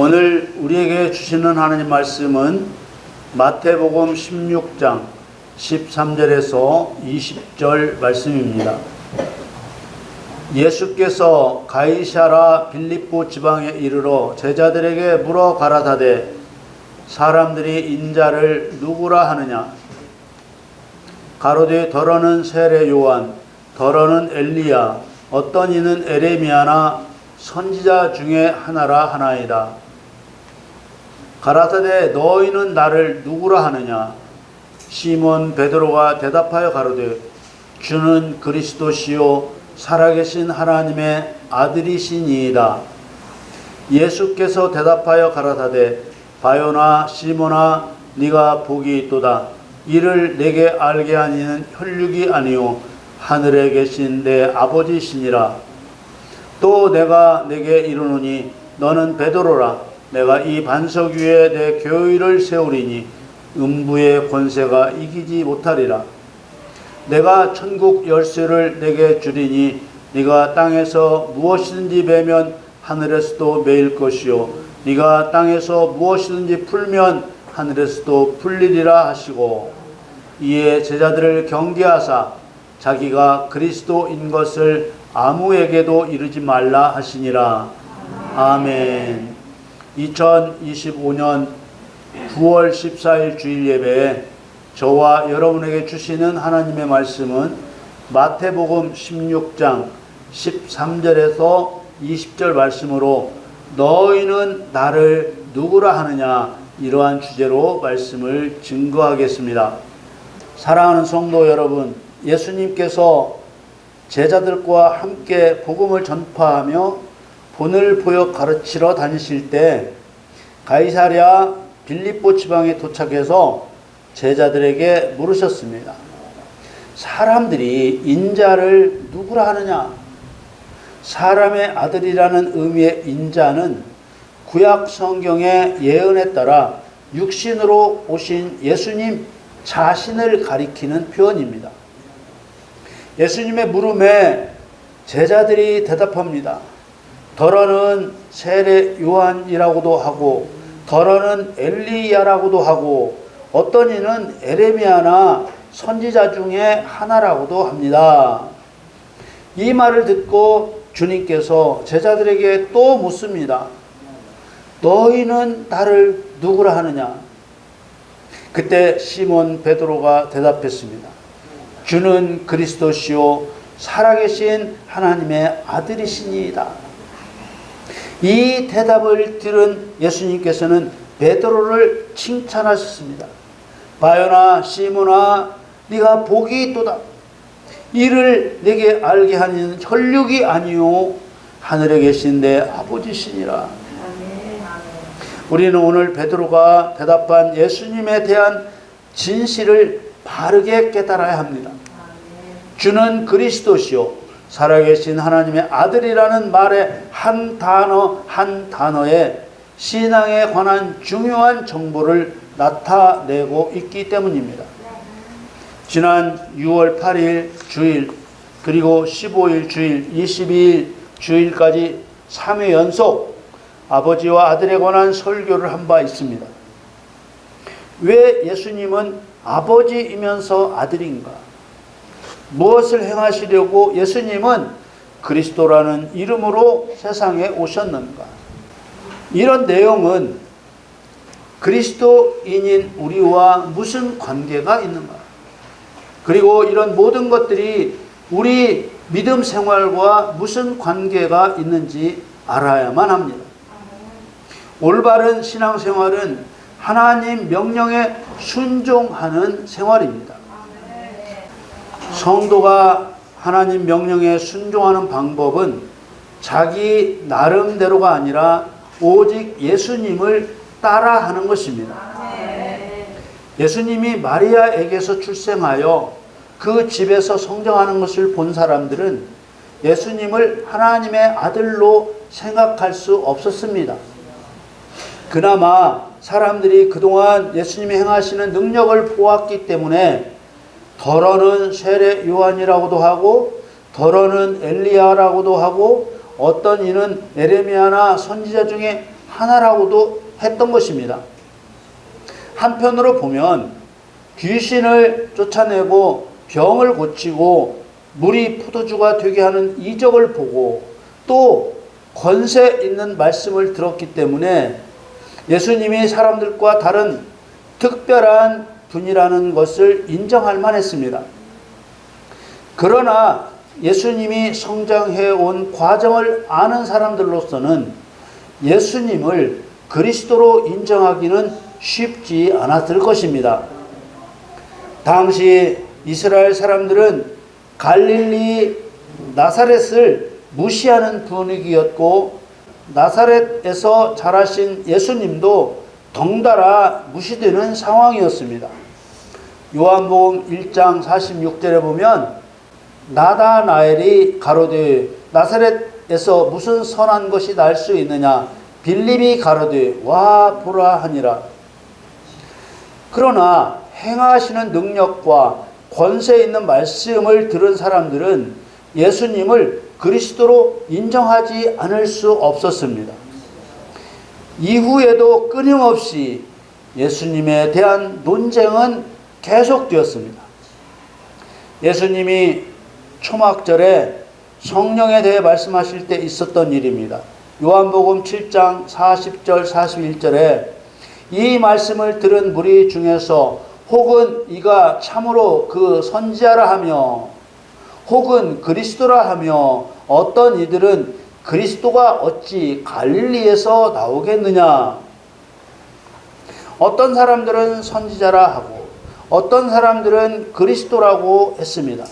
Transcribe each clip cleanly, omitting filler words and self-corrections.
오늘 우리에게 주시는 하나님 말씀은 마태복음 16장 13절에서 20절 말씀입니다. 예수께서 가이사랴 빌립보 지방에 이르러 제자들에게 물어 가라사대 사람들이 인자를 누구라 하느냐? 가로되 더러는 세례 요한, 더러는 엘리야, 어떤 이는 에레미야나 선지자 중에 하나라 하나이다. 가라사대 너희는 나를 누구라 하느냐? 시몬 베드로가 대답하여 가로되 주는 그리스도시요 살아계신 하나님의 아들이시니이다. 예수께서 대답하여 가라사대 바요나 시몬아 네가 복이 있도다. 이를 내게 알게 하니는 혈육이 아니요 하늘에 계신 내 아버지시니라. 또 내가 내게 이르노니 너는 베드로라. 내가 이 반석 위에 내 교회를 세우리니 음부의 권세가 이기지 못하리라. 내가 천국 열쇠를 내게 주리니 네가 땅에서 무엇이든지 매면 하늘에서도 매일 것이요 네가 땅에서 무엇이든지 풀면 하늘에서도 풀리리라 하시고, 이에 제자들을 경계하사 자기가 그리스도인 것을 아무에게도 이르지 말라 하시니라. 아멘. 2025년 9월 14일 주일 예배에 저와 여러분에게 주시는 하나님의 말씀은 마태복음 16장 13절에서 20절 말씀으로 너희는 나를 누구라 하느냐, 이러한 주제로 말씀을 증거하겠습니다. 사랑하는 성도 여러분, 예수님께서 제자들과 함께 복음을 전파하며 본을 보여 가르치러 다니실 때 가이사랴 빌립보 지방에 도착해서 제자들에게 물으셨습니다. 사람들이 인자를 누구라 하느냐? 사람의 아들이라는 의미의 인자는 구약 성경의 예언에 따라 육신으로 오신 예수님 자신을 가리키는 표현입니다. 예수님의 물음에 제자들이 대답합니다. 더러는 세례 요한이라고도 하고 더러는 엘리야라고도 하고 어떤 이는 에레미야나 선지자 중에 하나라고도 합니다. 이 말을 듣고 주님께서 제자들에게 또 묻습니다. 너희는 나를 누구라 하느냐? 그때 시몬 베드로가 대답했습니다. 주는 그리스도시요 살아계신 하나님의 아들이시니이다. 이 대답을 들은 예수님께서는 베드로를 칭찬하셨습니다. 바요나 시몬아 네가 복이 있도다. 이를 내게 알게 하는 혈육이 아니요 하늘에 계신 내 아버지시니라. 우리는 오늘 베드로가 대답한 예수님에 대한 진실을 바르게 깨달아야 합니다. 주는 그리스도시요 살아계신 하나님의 아들이라는 말의 한 단어 한 단어에 신앙에 관한 중요한 정보를 나타내고 있기 때문입니다. 지난 6월 8일 주일, 그리고 15일 주일, 22일 주일까지 3회 연속 아버지와 아들에 관한 설교를 한 바 있습니다. 왜 예수님은 아버지이면서 아들인가? 무엇을 행하시려고 예수님은 그리스도라는 이름으로 세상에 오셨는가? 이런 내용은 그리스도인인 우리와 무슨 관계가 있는가? 그리고 이런 모든 것들이 우리 믿음 생활과 무슨 관계가 있는지 알아야만 합니다. 올바른 신앙생활은 하나님 명령에 순종하는 생활입니다. 성도가 하나님 명령에 순종하는 방법은 자기 나름대로가 아니라 오직 예수님을 따라하는 것입니다. 예수님이 마리아에게서 출생하여 그 집에서 성장하는 것을 본 사람들은 예수님을 하나님의 아들로 생각할 수 없었습니다. 그나마 사람들이 그동안 예수님이 행하시는 능력을 보았기 때문에 더러는 세례 요한이라고도 하고 더러는 엘리야라고도 하고 어떤 이는 에레미야나 선지자 중에 하나라고도 했던 것입니다. 한편으로 보면 귀신을 쫓아내고 병을 고치고 물이 포도주가 되게 하는 이적을 보고 또 권세 있는 말씀을 들었기 때문에 예수님이 사람들과 다른 특별한 분이라는 것을 인정할 만했습니다. 그러나 예수님이 성장해 온 과정을 아는 사람들로서는 예수님을 그리스도로 인정하기는 쉽지 않았을 것입니다. 당시 이스라엘 사람들은 갈릴리 나사렛을 무시하는 분위기였고 나사렛에서 자라신 예수님도 덩달아 무시되는 상황이었습니다. 요한복음 1장 46절에 보면 나다나엘이 가로되 나사렛에서 무슨 선한 것이 날 수 있느냐 빌립이 가로되 와 보라 하니라. 그러나 행하시는 능력과 권세 있는 말씀을 들은 사람들은 예수님을 그리스도로 인정하지 않을 수 없었습니다. 이후에도 끊임없이 예수님에 대한 논쟁은 계속되었습니다. 예수님이 초막절에 성령에 대해 말씀하실 때 있었던 일입니다. 요한복음 7장 40절 41절에 이 말씀을 들은 무리 중에서 혹은 이가 참으로 그 선지자라 하며 혹은 그리스도라 하며 어떤 이들은 그리스도가 어찌 갈릴리에서 나오겠느냐. 어떤 사람들은 선지자라 하고 어떤 사람들은 그리스도라고 했습니다.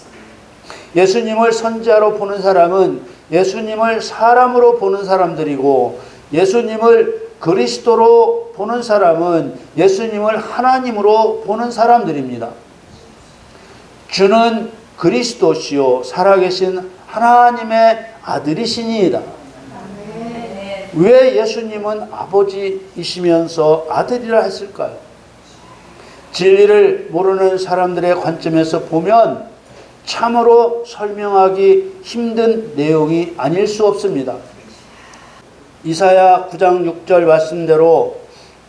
예수님을 선지자로 보는 사람은 예수님을 사람으로 보는 사람들이고 예수님을 그리스도로 보는 사람은 예수님을 하나님으로 보는 사람들입니다. 주는 그리스도시요 살아계신 하나님의 아들이시니이다. 왜 예수님은 아버지이시면서 아들이라 했을까요? 진리를 모르는 사람들의 관점에서 보면 참으로 설명하기 힘든 내용이 아닐 수 없습니다. 이사야 9장 6절 말씀대로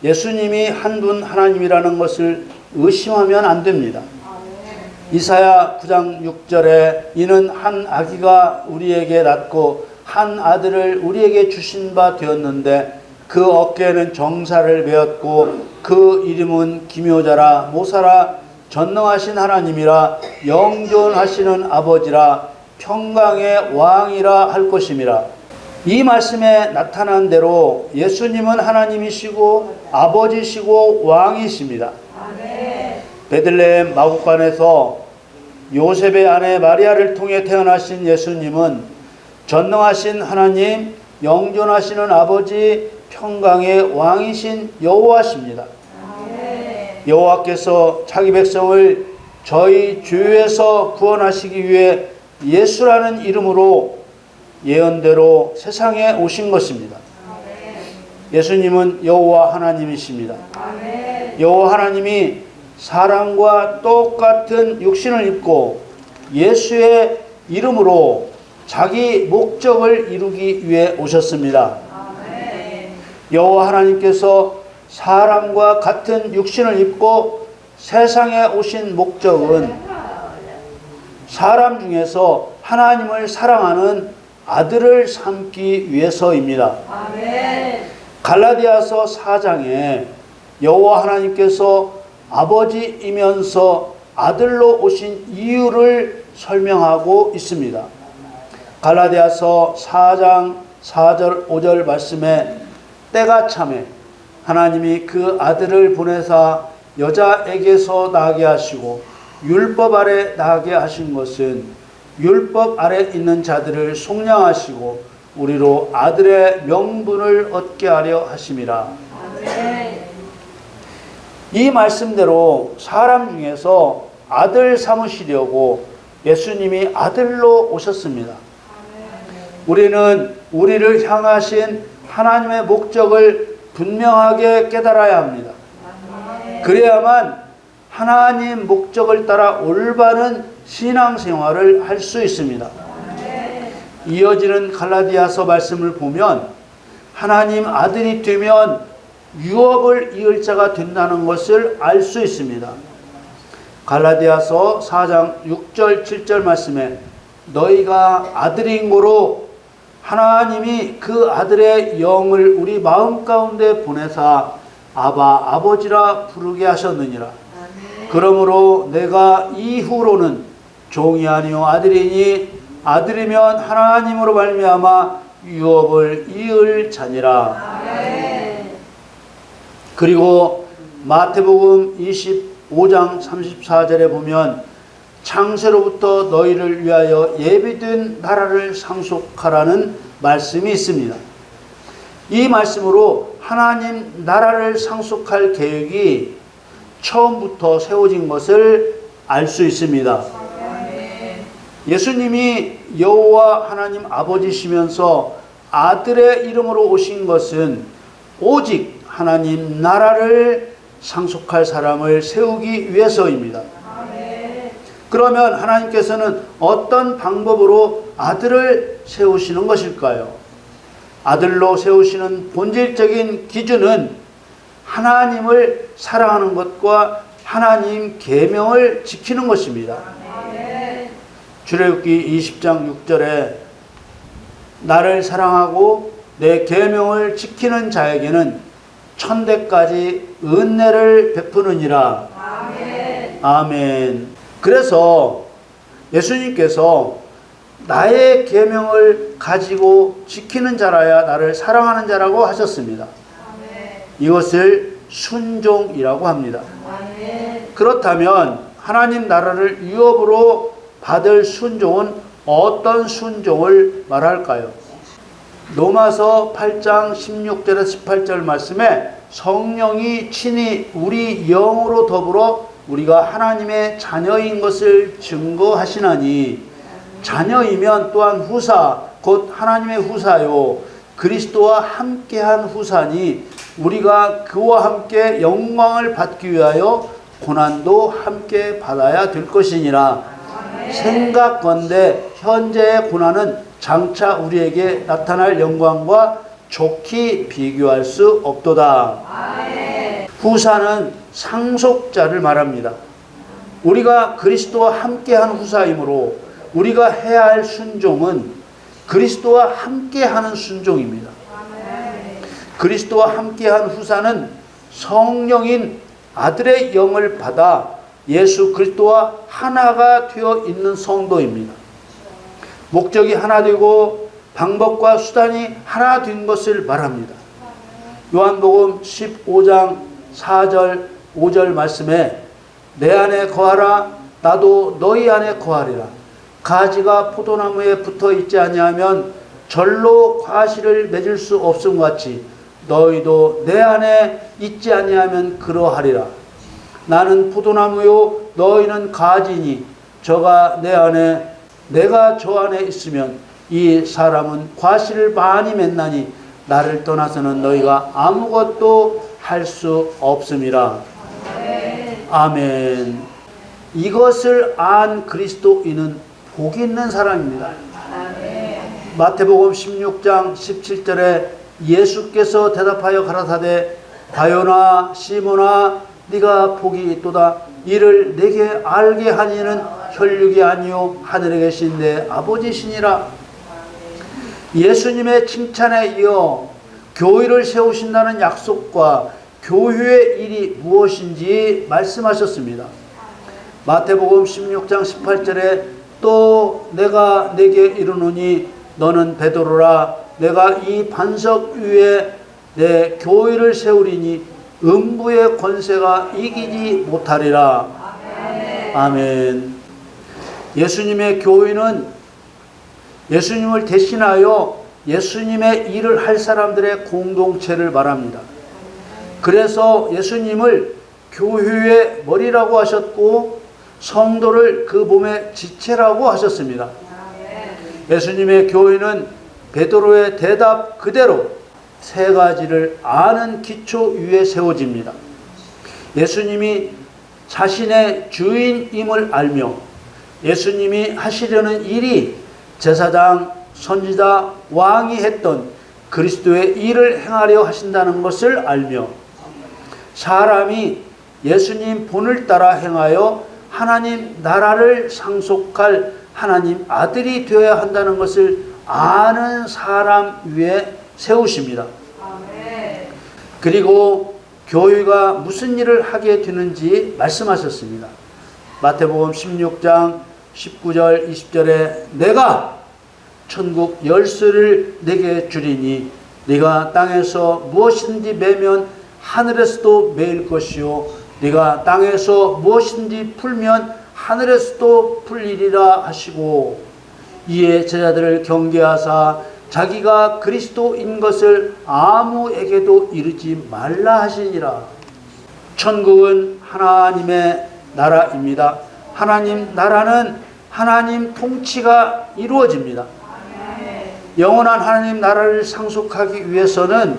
예수님이 한 분 하나님이라는 것을 의심하면 안 됩니다. 이사야 9장 6절에 이는 한 아기가 우리에게 낳고 한 아들을 우리에게 주신 바 되었는데 그 어깨에는 정사를 메었고 그 이름은 기묘자라 모사라 전능하신 하나님이라 영존하시는 아버지라 평강의 왕이라 할 것임이라. 이 말씀에 나타난 대로 예수님은 하나님이시고 아버지시고 왕이십니다. 베들레헴 마구간에서 요셉의 아내 마리아를 통해 태어나신 예수님은 전능하신 하나님, 영존하시는 아버지, 평강의 왕이신 여호와십니다. 여호와께서 자기 백성을 저희 죄에서 구원하시기 위해 예수라는 이름으로 예언대로 세상에 오신 것입니다. 예수님은 여호와 하나님이십니다. 여호와 하나님이 사람과 똑같은 육신을 입고 예수의 이름으로 자기 목적을 이루기 위해 오셨습니다. 여호와 하나님께서 사람과 같은 육신을 입고 세상에 오신 목적은 사람 중에서 하나님을 사랑하는 아들을 삼기 위해서입니다. 갈라디아서 4장에 여호와 하나님께서 아버지이면서 아들로 오신 이유를 설명하고 있습니다. 갈라디아서 4장 4절 5절 말씀에 때가 참에 하나님이 그 아들을 보내사 여자에게서 나게 하시고 율법 아래 나게 하신 것은 율법 아래 있는 자들을 속량하시고 우리로 아들의 명분을 얻게 하려 하심이라. 이 말씀대로 사람 중에서 아들 삼으시려고 예수님이 아들로 오셨습니다. 우리는 우리를 향하신 하나님의 목적을 분명하게 깨달아야 합니다. 그래야만 하나님 목적을 따라 올바른 신앙생활을 할 수 있습니다. 이어지는 갈라디아서 말씀을 보면 하나님 아들이 되면 유업을 이을 자가 된다는 것을 알 수 있습니다. 갈라디아서 4장 6절 7절 말씀에 너희가 아들인 고로 하나님이 그 아들의 영을 우리 마음 가운데 보내사 아바 아버지라 부르게 하셨느니라. 그러므로 내가 이후로는 종이 아니요 아들이니 아들이면 하나님으로 말미암아 유업을 이을 자니라. 그리고 마태복음 25장 34절에 보면 창세로부터 너희를 위하여 예비된 나라를 상속하라는 말씀이 있습니다. 이 말씀으로 하나님 나라를 상속할 계획이 처음부터 세워진 것을 알 수 있습니다. 예수님이 여호와 하나님 아버지시면서 아들의 이름으로 오신 것은 오직 하나님 나라를 상속할 사람을 세우기 위해서입니다. 그러면 하나님께서는 어떤 방법으로 아들을 세우시는 것일까요? 아들로 세우시는 본질적인 기준은 하나님을 사랑하는 것과 하나님 계명을 지키는 것입니다. 출애굽기 20장 6절에 나를 사랑하고 내 계명을 지키는 자에게는 천대까지 은혜를 베푸느니라. 아멘. 그래서 예수님께서 나의 계명을 가지고 지키는 자라야 나를 사랑하는 자라고 하셨습니다. 이것을 순종이라고 합니다. 그렇다면 하나님 나라를 유업으로 받을 순종은 어떤 순종을 말할까요? 로마서 8장 16절에서 18절 말씀에 성령이 친히 우리 영으로 더불어 우리가 하나님의 자녀인 것을 증거하시나니 자녀이면 또한 후사 곧 하나님의 후사요 그리스도와 함께한 후사니 우리가 그와 함께 영광을 받기 위하여 고난도 함께 받아야 될 것이니라. 생각건대 현재의 고난은 장차 우리에게 나타날 영광과 좋게 비교할 수 없도다. 후사는 상속자를 말합니다. 우리가 그리스도와 함께한 후사이므로 우리가 해야 할 순종은 그리스도와 함께하는 순종입니다. 그리스도와 함께한 후사는 성령인 아들의 영을 받아 예수 그리스도와 하나가 되어 있는 성도입니다. 목적이 하나 되고 방법과 수단이 하나 된 것을 말합니다. 요한복음 15장 4절 5절 말씀에 내 안에 거하라 나도 너희 안에 거하리라. 가지가 포도나무에 붙어 있지 아니하면 절로 과실을 맺을 수 없음 같이 너희도 내 안에 있지 아니하면 그러하리라. 나는 포도나무요 너희는 가지니 저가 내 안에 내가 저 안에 있으면 이 사람은 과실을 많이 맺나니 나를 떠나서는 너희가 아무것도 할 수 없음이라. 아멘. 이것을 안 그리스도인은 복이 있는 사람입니다. 마태복음 16장 17절에 예수께서 대답하여 가라사대 바요나 시몬아 네가 복이 있도다. 이를 내게 알게 하니는 혈육이 아니요 하늘에 계신 내 아버지시니라. 예수님의 칭찬에 이어 교회를 세우신다는 약속과 교회의 일이 무엇인지 말씀하셨습니다. 마태복음 16장 18절에 또 내가 내게 이르노니 너는 베드로라. 내가 이 반석 위에 내 교회를 세우리니 음부의 권세가 이기지 못하리라. 아멘. 예수님의 교회는 예수님을 대신하여 예수님의 일을 할 사람들의 공동체를 말합니다. 그래서 예수님을 교회의 머리라고 하셨고 성도를 그 몸의 지체라고 하셨습니다. 예수님의 교회는 베드로의 대답 그대로 세 가지를 아는 기초 위에 세워집니다. 예수님이 자신의 주인임을 알며 예수님이 하시려는 일이 제사장, 선지자, 왕이 했던 그리스도의 일을 행하려 하신다는 것을 알며 사람이 예수님 본을 따라 행하여 하나님 나라를 상속할 하나님 아들이 되어야 한다는 것을 아는 사람 위에 세우십니다. 그리고 교회가 무슨 일을 하게 되는지 말씀하셨습니다. 마태복음 16장 19절 20절에 내가 천국 열쇠를 내게 주리니 네가 땅에서 무엇인지 매면 하늘에서도 매일 것이요 네가 땅에서 무엇인지 풀면 하늘에서도 풀리리라 하시고 이에 제자들을 경계하사 자기가 그리스도인 것을 아무에게도 이르지 말라 하시니라. 천국은 하나님의 나라입니다. 하나님 나라는 하나님 통치가 이루어집니다. 영원한 하나님 나라를 상속하기 위해서는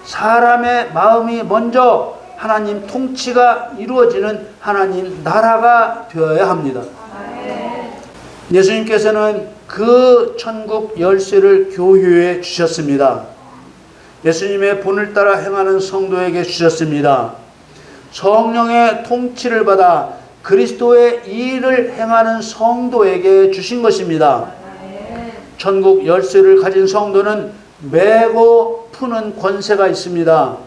사람의 마음이 먼저 하나님 통치가 이루어지는 하나님 나라가 되어야 합니다. 예수님께서는 그 천국 열쇠를 교회에 주셨습니다. 예수님의 본을 따라 행하는 성도에게 주셨습니다. 성령의 통치를 받아 그리스도의 일을 행하는 성도에게 주신 것입니다. 천국 열쇠를 가진 성도는 매고 푸는 권세가 있습니다.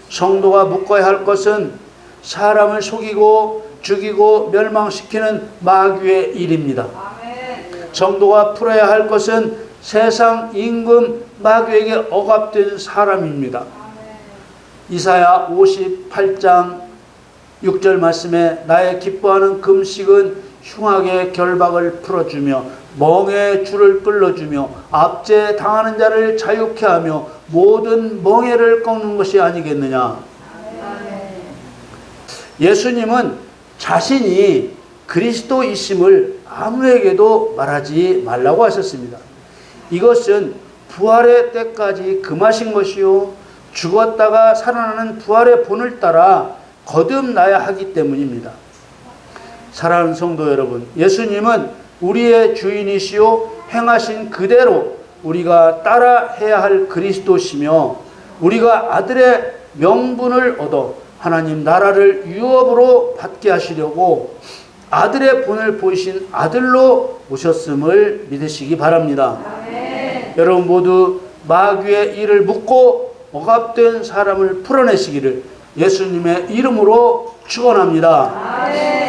성도가 묶어야 할 것은 사람을 속이고 죽이고 멸망시키는 마귀의 일입니다. 성도가 풀어야 할 것은 세상 임금 마귀에게 억압된 사람입니다. 이사야 58장 6절 말씀에 나의 기뻐하는 금식은 흉악의 결박을 풀어주며 멍의 줄을 끌어주며 압제 당하는 자를 자유케 하며 모든 멍에를 꺾는 것이 아니겠느냐. 예수님은 자신이 그리스도이심을 아무에게도 말하지 말라고 하셨습니다. 이것은 부활의 때까지 금하신 것이요 죽었다가 살아나는 부활의 본을 따라 거듭나야 하기 때문입니다. 사랑하는 성도 여러분, 예수님은 우리의 주인이시요 행하신 그대로 우리가 따라해야 할 그리스도시며 우리가 아들의 명분을 얻어 하나님 나라를 유업으로 받게 하시려고 아들의 본을 보이신 아들로 오셨음을 믿으시기 바랍니다. 여러분 모두 마귀의 일을 묶고 억압된 사람을 풀어내시기를 예수님의 이름으로 축원합니다.